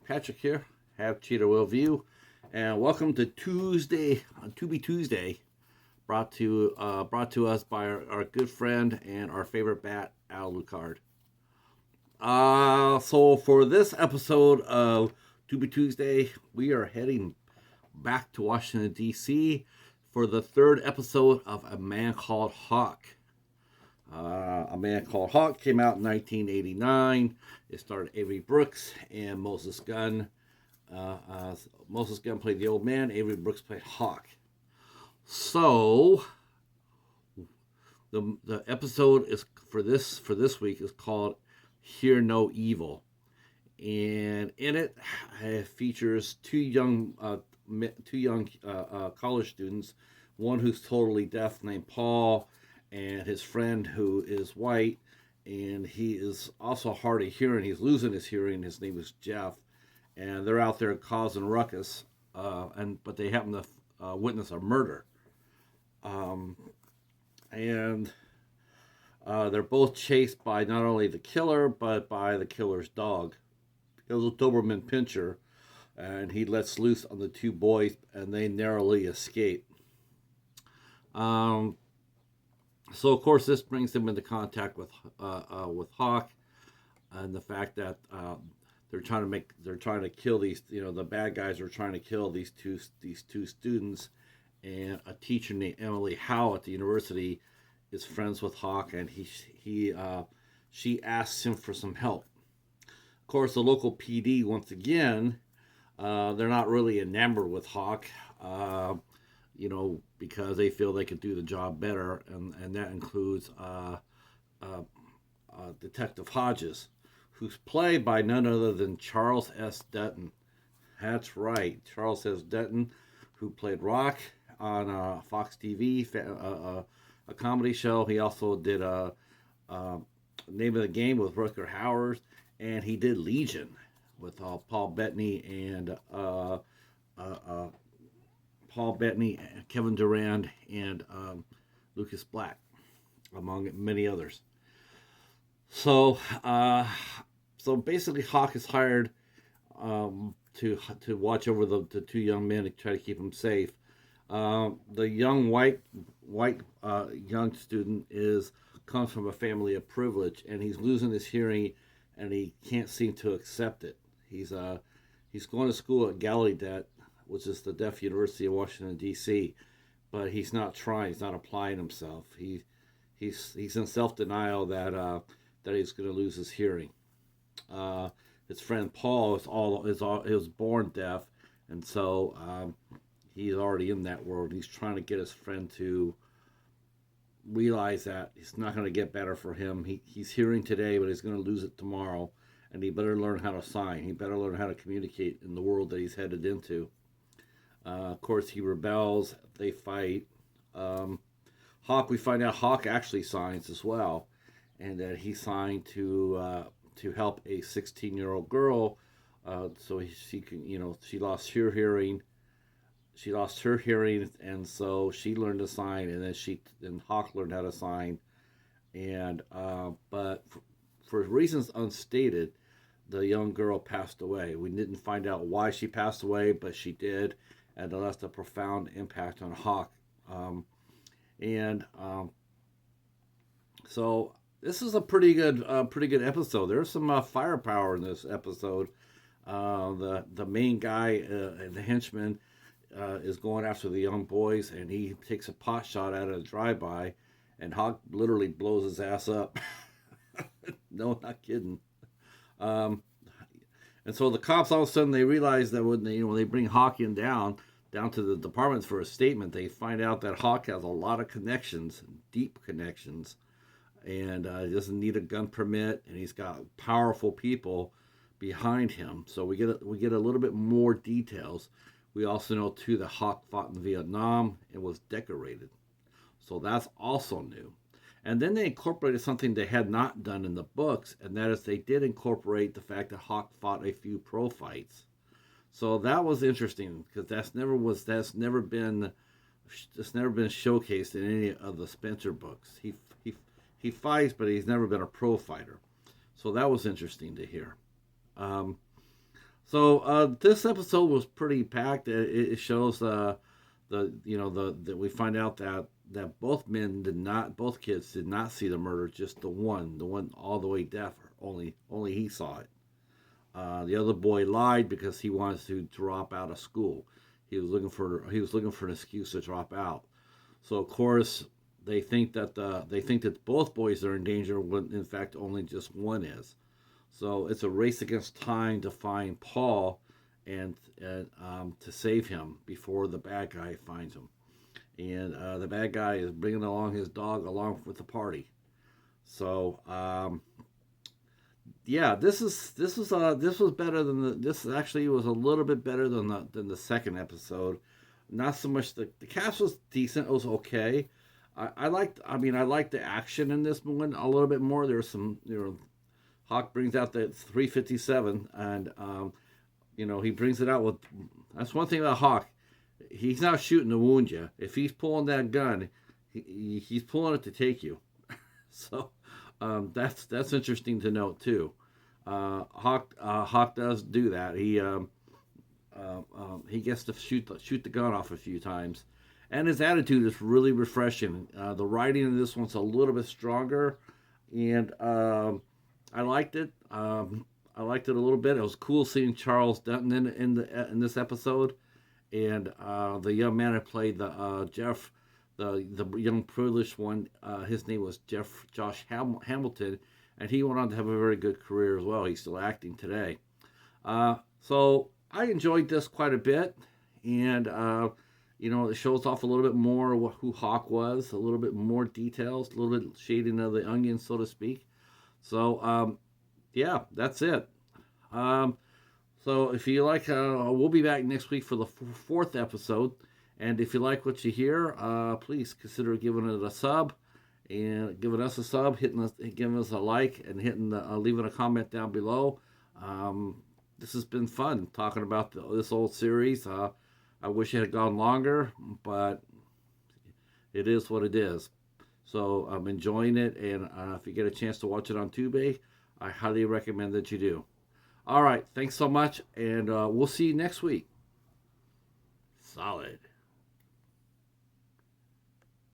Patrick here, Have Cheetah Will View, and welcome to Tuesday, Tubi Tuesday, brought to us by our good friend and our favorite bat, Al Lucard. So for this episode of Tubi Tuesday, we are heading back to Washington D.C. for the third episode of A Man Called Hawk. A Man Called Hawk came out in 1989. It starred Avery Brooks and Moses Gunn. Moses Gunn played the old man. Avery Brooks played Hawk. So the episode is for this week is called "Hear No Evil," and in it features two young college students. One who's totally deaf named Paul, and his friend who is white, and he is also hard of hearing. He's losing his hearing. His name is Jeff, and they're out there causing ruckus. But they happen to witness a murder, and they're both chased by not only the killer but by the killer's dog. It was a Doberman Pinscher, and he lets loose on the two boys, and they narrowly escape. So of course this brings them into contact with Hawk, and the fact that they're trying to kill these, the bad guys are trying to kill these two students, and a teacher named Emily Howe at the university is friends with Hawk, and she asks him for some help. Of course, the local PD once again, they're not really enamored with Hawk. Because they feel they could do the job better, and that includes Detective Hodges, who's played by none other than Charles S. Dutton. That's right, Charles S. Dutton, who played Rock on Fox TV, a comedy show. He also did Name of the Game with Rutger Hauer, and he did Legion with Paul Bettany and Kevin Durand, and Lucas Black, among many others. So, basically, Hawk is hired to watch over the two young men and try to keep them safe. The young white young student comes from a family of privilege, and he's losing his hearing, and he can't seem to accept it. He's going to school at Gallaudet, which is the Deaf University of Washington D.C., but he's not trying. He's not applying himself. He's in self-denial that he's going to lose his hearing. His friend Paul is born deaf, and so he's already in that world. He's trying to get his friend to realize that it's not going to get better for him. He's hearing today, but he's going to lose it tomorrow, and he better learn how to sign. He better learn how to communicate in the world that he's headed into. Of course, he rebels. They fight. Hawk. We find out Hawk actually signs as well, and that he signed to help a 16-year-old girl. She can, she lost her hearing. She lost her hearing, and so she learned to sign, and then Hawk learned how to sign, and but for reasons unstated, the young girl passed away. We didn't find out why she passed away, but she did, and it left a profound impact on Hawk. So this is a pretty good episode. There's some firepower in this episode. The main guy, the henchman, is going after the young boys, and he takes a pot shot out of a drive-by, and Hawk literally blows his ass up. No, not kidding. And so the cops all of a sudden they realize that when they bring Hawk in down to the departments for a statement, they find out that Hawk has a lot of connections, deep connections, and he doesn't need a gun permit, and he's got powerful people behind him. So we get a little bit more details. We also know too that Hawk fought in Vietnam and was decorated, so that's also new. And then they incorporated something they had not done in the books, and that is they did incorporate the fact that Hawk fought a few pro fights. So that was interesting because that's never been showcased in any of the Spencer books. He fights, but he's never been a pro fighter. So that was interesting to hear. So this episode was pretty packed. It shows that we find out that both kids did not see the murder, just the one all the way deaf. Only he saw it. The other boy lied because he wanted to drop out of school. He was looking for an excuse to drop out. So of course they think that both boys are in danger when in fact only just one is. So it's a race against time to find Paul and to save him before the bad guy finds him. And the bad guy is bringing along his dog along with the party. So yeah, this was better than this actually was a little bit better than the second episode. Not so much the cast was decent. It was okay. I liked the action in this one a little bit more. There's some Hawk brings out the 357 and he brings it out with. That's one thing about Hawk. He's not shooting to wound you. If he's pulling that gun, he's pulling it to take you. So that's interesting to note too. Hawk does do that. He gets to shoot the gun off a few times, and his attitude is really refreshing. The writing in this one's a little bit stronger, and I liked it. I liked it a little bit. It was cool seeing Charles Dutton in this episode, and the young man who played the Jeff, the young privileged one. His name was Josh Hamilton, and he went on to have a very good career as well. He's still acting today. So I enjoyed this quite a bit, and it shows off a little bit more who Hawk was, a little bit more details, a little bit shading of the onion, so to speak. So yeah, that's it. Um, so if you like, we'll be back next week for the fourth episode. And if you like what you hear, please consider giving it a sub and giving us a sub, giving us a like, and leaving a comment down below. This has been fun talking about this old series. I wish it had gone longer, but it is what it is. So I'm enjoying it, and if you get a chance to watch it on Tubi, I highly recommend that you do. All right, thanks so much, and we'll see you next week. Solid.